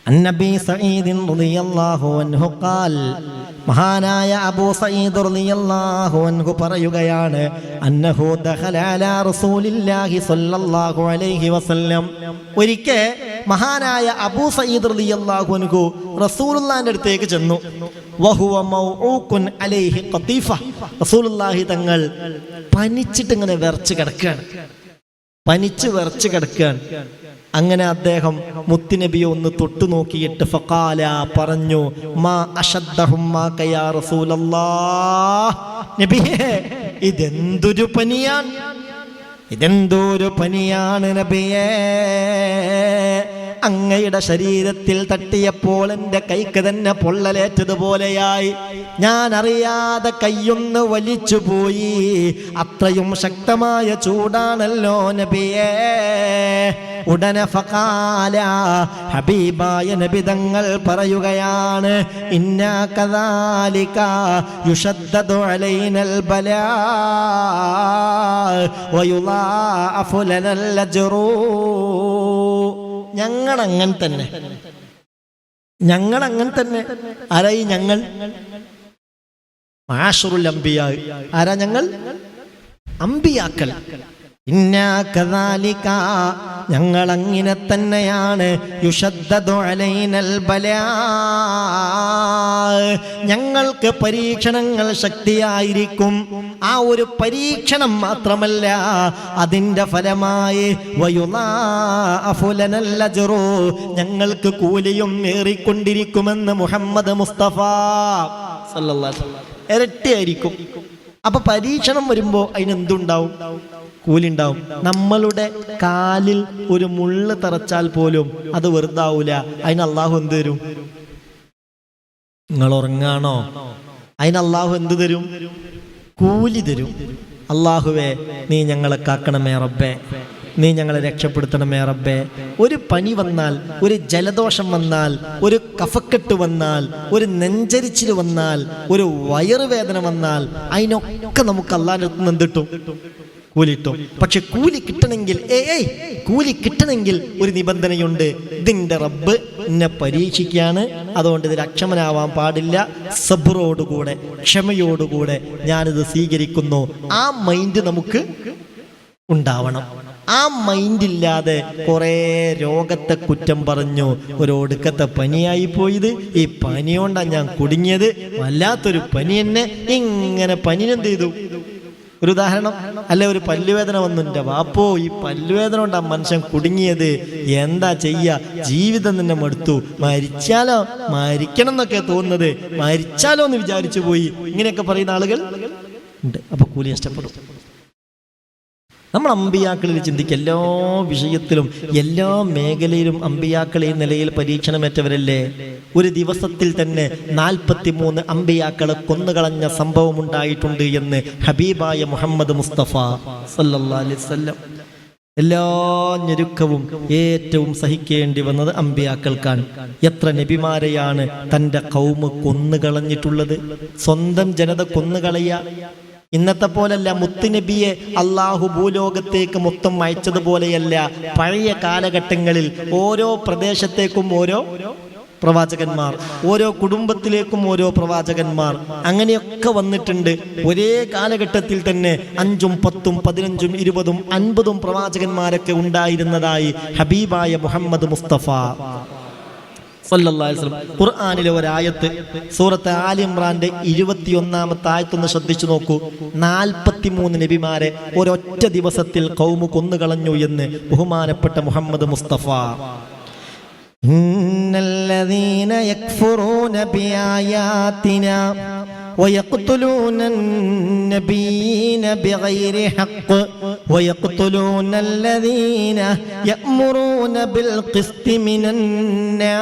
അന്നബി സഈദ് റളിയല്ലാഹു അൻഹു ഖാൽ, മഹാനായ അബൂ സഈദ് റളിയല്ലാഹു അൻഹു പറയുകയാണ്, അന്നഹു ദഖല അലാ റസൂലില്ലാഹി സ്വല്ലല്ലാഹു അലൈഹി വസല്ലം. ഒരിക്കൽ മഹാനായ അബൂ സഈദ് റളിയല്ലാഹു അൻഹു റസൂലുള്ളാഹിന്റെ അടുത്തേക്ക് ചെന്നു. വഹുവ മൗഊഖുൻ അലൈഹി ഖതീഫ. റസൂലുള്ളാഹി തങ്ങൾ പനിച്ചിട്ട് ഇങ്ങനെ വിറച്ച് കിടക്കുകയാണ്. അങ്ങനെ അദ്ദേഹം മുത്തുനബിയെ ഒന്ന് തൊട്ടു നോക്കിയിട്ട് ഫഖാല പറഞ്ഞു, മാ അശദ്ദഹുമ്മാക യാ റസൂലല്ലാഹ്. നബിയേ, ഇതെന്തൊരു പനിയാണ് നബിയേ. അങ്ങയുടെ ശരീരത്തിൽ തട്ടിയപ്പോൾ എൻ്റെ കൈക്ക് തന്നെ പൊള്ളലേറ്റതുപോലെയായി. ഞാൻ അറിയാതെ കൈയൊന്ന് വലിച്ചുപോയി. അത്രയും ശക്തമായ ചൂടാണല്ലോ നബിയേ. ഉടനെ ഫഖാല, ഹബീബായ നബി തങ്ങൾ പറയുകയാണ്, ഇന്നാ കദാലിക യുശദ്ദദു അലൈനൽ ബലാ വയുളാഅഫു ലനൽ അജ്റു. ഞങ്ങളങ്ങനെ തന്നെ. ആരായി ഞങ്ങൾ? മാശറുൽ അംബിയാ. ആരാ ഞങ്ങൾ? അംബിയാക്കൾ. ഇന്നാ കദാലിക, ഞങ്ങൾ അങ്ങനെ തന്നെയാണ്. യുശദ്ദദു അലൈനൽ ബലാ, ഞങ്ങൾക്ക് പരീക്ഷണങ്ങൾ ശക്തിയായിരിക്കും. ആ ഒരു പരീക്ഷണം മാത്രമല്ല, അതിൻ്റെ ഫലമായി വയുളാഅഫു ലനൽ അജ്റു, ഞങ്ങൾക്ക് കൂലിയും ഏറിക്കൊണ്ടിരിക്കുമെന്ന് മുഹമ്മദ് മുസ്തഫ സല്ലല്ലാഹു അലൈഹി വസല്ലം. ഇരട്ടിയായിരിക്കും. അപ്പൊ പരീക്ഷണം വരുമ്പോ അതിനെന്തുണ്ടാവും? കൂലി ഉണ്ടാവും. നമ്മളുടെ കാലിൽ ഒരു മുള്ള് തറച്ചാൽ പോലും അത് വെറുതാവൂല. അതിന് അള്ളാഹു എന്ത് തരും? നിങ്ങൾ ഉറങ്ങാണോ? അതിന് അള്ളാഹു എന്ത് തരും? കൂലി തരും. അള്ളാഹുവേ, നീ ഞങ്ങളെ കാക്കണമേ റബ്ബേ, നീ ഞങ്ങളെ രക്ഷപ്പെടുത്തണമേ റബ്ബേ. ഒരു പനി വന്നാൽ, ഒരു ജലദോഷം വന്നാൽ, ഒരു കഫക്കെട്ട് വന്നാൽ, ഒരു നെഞ്ചരിച്ചിൽ വന്നാൽ, ഒരു വയറുവേദന വന്നാൽ, അതിനൊക്കെ നമുക്ക് അള്ളാഹിന്റെ അടുത്ത് നിന്ന് എന്തിട്ടും? കൂലിട്ടും. പക്ഷെ കൂലി കിട്ടണമെങ്കിൽ ഒരു നിബന്ധനയുണ്ട്. ഇതിൻ്റെ റബ്ബ് എന്നെ പരീക്ഷിക്കുകയാണ്, അതുകൊണ്ട് ഇതിൽ അക്ഷമനാവാൻ പാടില്ല. സബ്റോടുകൂടെ, ക്ഷമയോടുകൂടെ ഞാനിത് സ്വീകരിക്കുന്നു. ആ മൈൻഡ് നമുക്ക് ഉണ്ടാവണം. ആ മൈൻഡില്ലാതെ കുറേ രോഗത്തെ കുറ്റം പറഞ്ഞു. ഒരു ഒടുക്കത്തെ പനിയായി പോയത്, ഈ പനി കൊണ്ടാണ് ഞാൻ കുടുങ്ങിയത്, വല്ലാത്തൊരു പനി തന്നെ. ഇങ്ങനെ പനിനെന്ത് ചെയ്തു? ഒരു ഉദാഹരണം, അല്ലെ, ഒരു പല്ലുവേദന വന്നു. എൻ്റെ വാപ്പോ, ഈ പല്ലുവേദന കൊണ്ട് ആ മനുഷ്യൻ കുടുങ്ങിയത്, എന്താ ചെയ്യുക? ജീവിതം തന്നെ മടുത്തു. മരിക്കണം എന്നൊക്കെ തോന്നുന്നത്, മരിച്ചാലോ എന്ന് വിചാരിച്ചു പോയി. ഇങ്ങനെയൊക്കെ പറയുന്ന ആളുകൾ ഉണ്ട്. അപ്പൊ കൂലി നഷ്ടപ്പെടും. നമ്മൾ അമ്പിയാക്കളിൽ ചിന്തിക്കുക. എല്ലാ വിഷയത്തിലും, എല്ലാ മേഖലയിലും അമ്പിയാക്കൾ ഈ നിലയിൽ പരീക്ഷണമേറ്റവരല്ലേ? ഒരു ദിവസത്തിൽ തന്നെ 43 അമ്പിയാക്കളെ കൊന്നുകളഞ്ഞ സംഭവം ഉണ്ടായിട്ടുണ്ട് എന്ന് ഹബീബായ മുഹമ്മദ് മുസ്തഫ സല്ലല്ലാഹു അലൈഹി വസല്ലം. എല്ലാ ഞെരുക്കവും ഏറ്റവും സഹിക്കേണ്ടി വന്നത് അമ്പിയാക്കൾക്കാണ്. എത്ര നബിമാരെയാണ് തൻ്റെ ഖൗമ് കൊന്നുകളഞ്ഞിട്ടുള്ളത്? സ്വന്തം ജനത കൊന്നുകളയ. ഇന്നത്തെ പോലല്ല. മുത്തുനബിയെ അള്ളാഹു ഭൂലോകത്തേക്ക് മൊത്തം അയച്ചതുപോലെയല്ല. പഴയ കാലഘട്ടങ്ങളിൽ ഓരോ പ്രദേശത്തേക്കും ഓരോ പ്രവാചകന്മാർ, ഓരോ കുടുംബത്തിലേക്കും ഓരോ പ്രവാചകന്മാർ, അങ്ങനെയൊക്കെ വന്നിട്ടുണ്ട്. ഒരേ കാലഘട്ടത്തിൽ തന്നെ 5, 10, 15, 20, 50 പ്രവാചകന്മാരൊക്കെ ഉണ്ടായിരുന്നതായി ഹബീബായ മുഹമ്മദ് മുസ്തഫ സല്ലല്ലാഹു അലൈഹി വസല്ലം. ഖുർആനിലെ ഒരായത്ത്, സൂറത്ത് ആൽ ഇംറാന്റെ 21-ാമത്തെ ആയത്തൊന്ന് ശ്രദ്ധിച്ചു നോക്കൂ. 43 നബിമാരെ ഒരൊറ്റ ദിവസത്തിൽ ഖൗമ് കൊന്നുകളഞ്ഞു എന്ന് ബഹുമാനപ്പെട്ട മുഹമ്മദ് മുസ്തഫ. ഇന്നല്ലദീന യക്ഫുറൂന ബിആയാതിനാ ويقتلون النبيين بغير حق ويقتلون الذين يأمرون بالقسط من الناس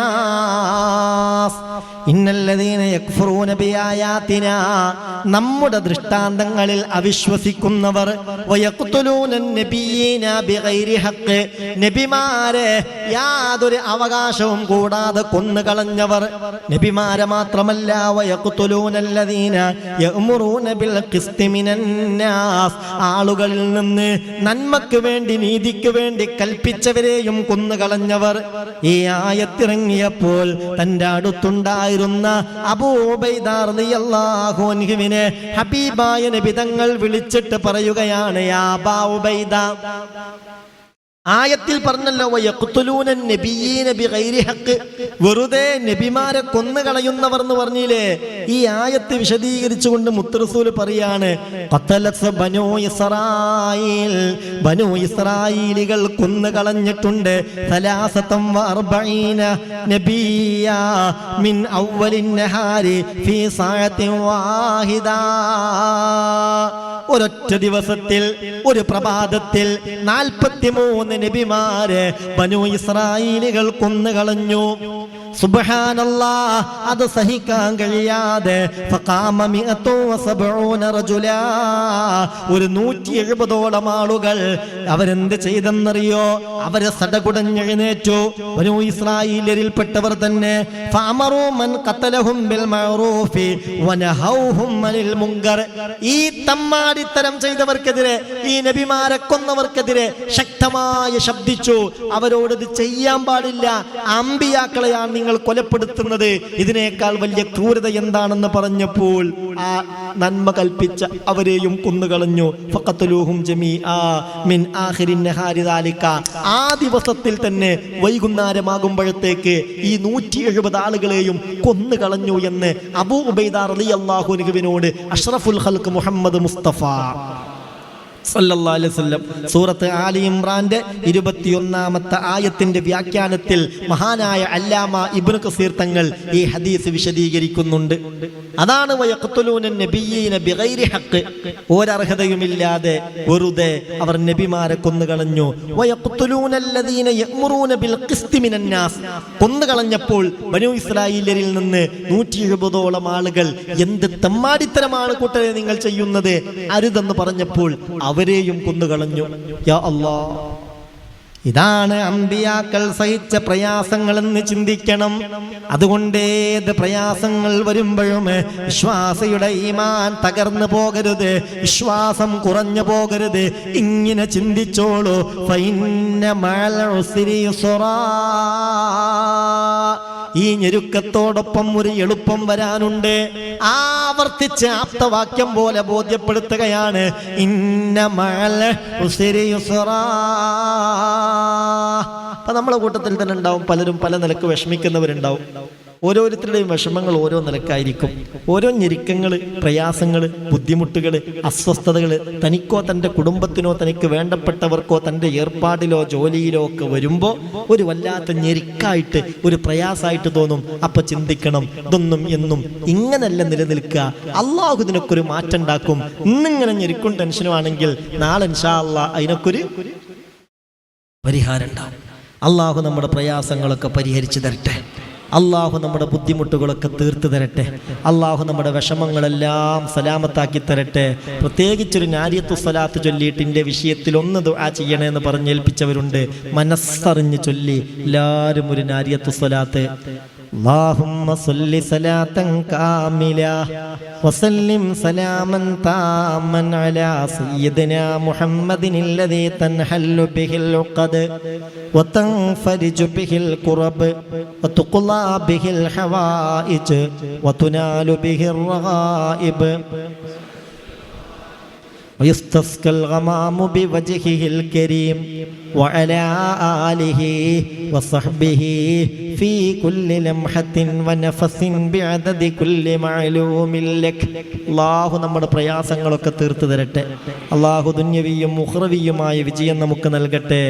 ഇന്നല്ലദീന യക്ഫുറൂന ബിആയാതിനാ, നമ്മുടെ ദൃഷ്ടാന്തങ്ങളിൽ അവിശ്വസിക്കുന്നവർ, വയഖ്തുലൂന നബിയ്യീന ബിഗൈരി ഹഖ്, നബിമാരെ യാതൊരു അവകാശവും കൂടാതെ കൊന്നുകളഞ്ഞവർ. നബിമാരെ മാത്രമല്ല, വയഖ്തുലൂനല്ലദീന യഅ്മുറൂന ബിൽ ഖിസ്തി മിനന്നാസ്, ആളുകളിൽ നിന്ന് നന്മക്ക് വേണ്ടി നീതിക്ക് വേണ്ടി കൽപ്പിച്ചവരെയും കൊന്നുകളഞ്ഞവർ. ഈ ആയത്തിറങ്ങിയപ്പോൾ തന്റെ അടുത്തുണ്ടായിരുന്ന അബൂ ഉബൈദ റളിയല്ലാഹു അൻഹുവിനെ ഹബീബായ നബി തങ്ങൾ വിളിച്ചിട്ട് പറയുകയാണ്, യാ അബാ ഉബൈദ, ആയത്തിൽ പറഞ്ഞല്ലോ വയഖ്തുലൂന നബിയ്യീന ബിഗൈരി ഹഖ്, വെറുതെ നബിമാരെ കൊന്നുകളയുന്നവർ എന്ന് പറഞ്ഞില്ലേ. ഈ ആയത്ത് വിശദീകരിച്ചുകൊണ്ട് മുത്തറസൂൽ പറയാണ്, ഖതലത് ബനൂ ഇസ്രായീൽ, ബനൂ ഇസ്രായീലികൾ കൊന്നുകളഞ്ഞിട്ടുണ്ട് 43 നബിയ്യ മിൻ അവ്വലിൻ നഹാരി ഫീ സഅത്തിൻ വാഹിദ, ഒരൊറ്റ ദിവസത്തിൽ ഒരു പ്രഭാതത്തിൽ 43 നബിമാരെ ബനൂ ഇസ്രായീലുകൾ കൊന്നുകളഞ്ഞു. സുബ്ഹാനല്ലാഹ്, അത് സഹിക്കാൻ കഴിയാതെ ഫഖാമ 170 റജുലാ, ഒരു 170ഓളം ആളുകൾ അവരെന്ത് ചെയ്തെന്നറിയോ? അവരെ സടകുടഞ്ഞെഴുന്നേറ്റു. ബനൂ ഇസ്രായീലിൽപ്പെട്ടവർ തന്നെ. ഫഅമറൂ മൻ ഖതലഹും ബിൽ മഅറൂഫി വനഹൗഹും അനിൽ മുൻകർ, ഈ തമ്മാടിത്തരം ചെയ്തവർക്കെതിരെ, ഈ നബിമാരെ കൊന്നവർക്കെതിരെ ശക്തമായി ശബ്ദിച്ചു. അവരോട് ഇത് ചെയ്യാൻ പാടില്ല, അമ്പിയാക്കളെയാണ് നിങ്ങൾ കൊലപ്പെടുത്തുന്നത്, ഇതിനേക്കാൾ വലിയ ക്രൂരത എന്താണെന്ന് പറഞ്ഞപ്പോൾ ആ നന്മ കൽപ്പിച്ച അവരെയും കൊന്നുകളഞ്ഞു. ഫഖതലൂഹും ജമീആ മിൻ ആഖിരിൻ നഹാരി ദാലിക, ആ ദിവസത്തിൽ തന്നെ വൈകുന്നേരമാകുമ്പോഴത്തേക്ക് ഈ 170 ആളുകളെയും കൊന്നുകളഞ്ഞു എന്ന് അബൂ ഉബൈദ റളിയല്ലാഹു അൻഹുവിനോട് അഷ്റഫുൽ ഖൽഖ് മുഹമ്മദ് മുസ്തഫ സല്ലല്ലാഹു അലൈഹി വസല്ലം സൂറത്ത് ആലി ഇമ്രാന്റെ 21-ാമത്തെ ആയത്തിന്റെ വ്യാഖ്യാനത്തിൽ മഹാനായ അല്ലാമ ഇബ്നു കസീർ തങ്ങൾ ഈ ഹദീസ് വിശദീകരിക്കുന്നുണ്ട്. അതാണ് വയഖ്തുലൂന നബിയ്യീന ബിഗൈരി ഹഖ്, ഒരർഹതയുമില്ലാതെ വെറുതെ അവർ നബിമാരെ കൊന്നുകളഞ്ഞു. വയഖ്തുലൂനല്ലദീന യഅ്മുറൂന ബിൽ ഖിസ്തി മിനന്നാസ്, കൊന്നുകളഞ്ഞപ്പോൾ ബനൂ ഇസ്രായീലിൽ നിന്ന് 170ഓളം ആളുകൾ എന്ത് തെമ്മാടിത്തരമാണ് കൂട്ടരെ നിങ്ങൾ ചെയ്യുന്നത്, അരുതെന്ന് പറഞ്ഞപ്പോൾ അവരെയും കൊന്നുകളഞ്ഞു. യാ അല്ലാഹ്, ഇതാണ് അമ്പിയാക്കൾ സഹിച്ച പ്രയാസങ്ങളെന്ന് ചിന്തിക്കണം. അതുകൊണ്ട് ഏത് പ്രയാസങ്ങൾ വരുമ്പോഴും വിശ്വാസിയുടെ ഈമാൻ തകർന്നു പോകരുത്, വിശ്വാസം കുറഞ്ഞു പോകരുത്. ഇങ്ങനെ ചിന്തിച്ചോളൂ, ഫഇന്ന മഅൽ ഉസ്രി യുസ്റാ, ഈ ഞെരുക്കത്തോടൊപ്പം ഒരു എളുപ്പം വരാനുണ്ട്. ആവർത്തിച്ച് ആപ്തവാക്യം പോലെ ബോധ്യപ്പെടുത്തുകയാണ്, ഇന്ന മഅൽ ഉസ്രി യുസ്റാ. അപ്പൊ നമ്മളെ കൂട്ടത്തിൽ തന്നെ ഉണ്ടാവും പലരും പല നിലക്ക് വിഷമിക്കുന്നവരുണ്ടാവും. ഓരോരുത്തരുടെയും വിഷമങ്ങൾ ഓരോ നിലക്കായിരിക്കും. ഓരോ ഞെരുക്കങ്ങൾ, പ്രയാസങ്ങൾ, ബുദ്ധിമുട്ടുകൾ, അസ്വസ്ഥതകൾ തനിക്കോ തൻ്റെ കുടുംബത്തിനോ തനിക്ക് വേണ്ടപ്പെട്ടവർക്കോ തൻ്റെ ഏർപ്പാടിലോ ജോലിയിലോ ഒക്കെ വരുമ്പോൾ ഒരു വല്ലാത്ത ഞെരുക്കായിട്ട്, ഒരു പ്രയാസമായിട്ട് തോന്നും. അപ്പൊ ചിന്തിക്കണം, ഇതൊന്നും എന്നും ഇങ്ങനല്ല നിലനിൽക്കുക. അള്ളാഹു ഇതിനൊക്കെ ഒരു മാറ്റം ഉണ്ടാക്കും. ഇന്നിങ്ങനെ ഞെരുക്കും ടെൻഷനും ആണെങ്കിൽ നാളെ ഇൻഷാ അല്ലാഹ് അതിനൊക്കെ ഒരു പരിഹാരം ഉണ്ടാവും. അള്ളാഹു നമ്മുടെ പ്രയാസങ്ങളൊക്കെ പരിഹരിച്ചു തരട്ടെ. അള്ളാഹു നമ്മുടെ ബുദ്ധിമുട്ടുകളൊക്കെ തീർത്തു തരട്ടെ. അള്ളാഹു നമ്മുടെ വിഷമങ്ങളെല്ലാം സലാമത്താക്കി തരട്ടെ. പ്രത്യേകിച്ചൊരു നാരിയത്തു സ്വലാത്ത് ചൊല്ലിയിട്ടിൻ്റെ വിഷയത്തിൽ ഒന്ന് ദുആ ചെയ്യണമെന്ന് പറഞ്ഞേൽപ്പിച്ചവരുണ്ട്. മനസ്സറിഞ്ഞ് ചൊല്ലി എല്ലാവരും ഒരു നാരിയത്തു സ്വലാത്ത്. اللهم صل صلاة كاملة وسلم سلاما تاما على سيدنا محمد الذي تنحل به العقد وتنفرج به الكرب وتقضى به الحوائج وتنال به الرغائب ويستسقى الغمام بوجهه الكريم وعلى آله وصحبه في كل لمحة ونفس بعدد كل معلوم لك. അള്ളാഹു നമ്മുടെ പ്രയാസങ്ങളൊക്കെ തീർത്തു തരട്ടെ. അള്ളാഹു ദുന്യവിയും ഉഖ്റവിയുമായ വിജയം നമുക്ക് നൽകട്ടെ.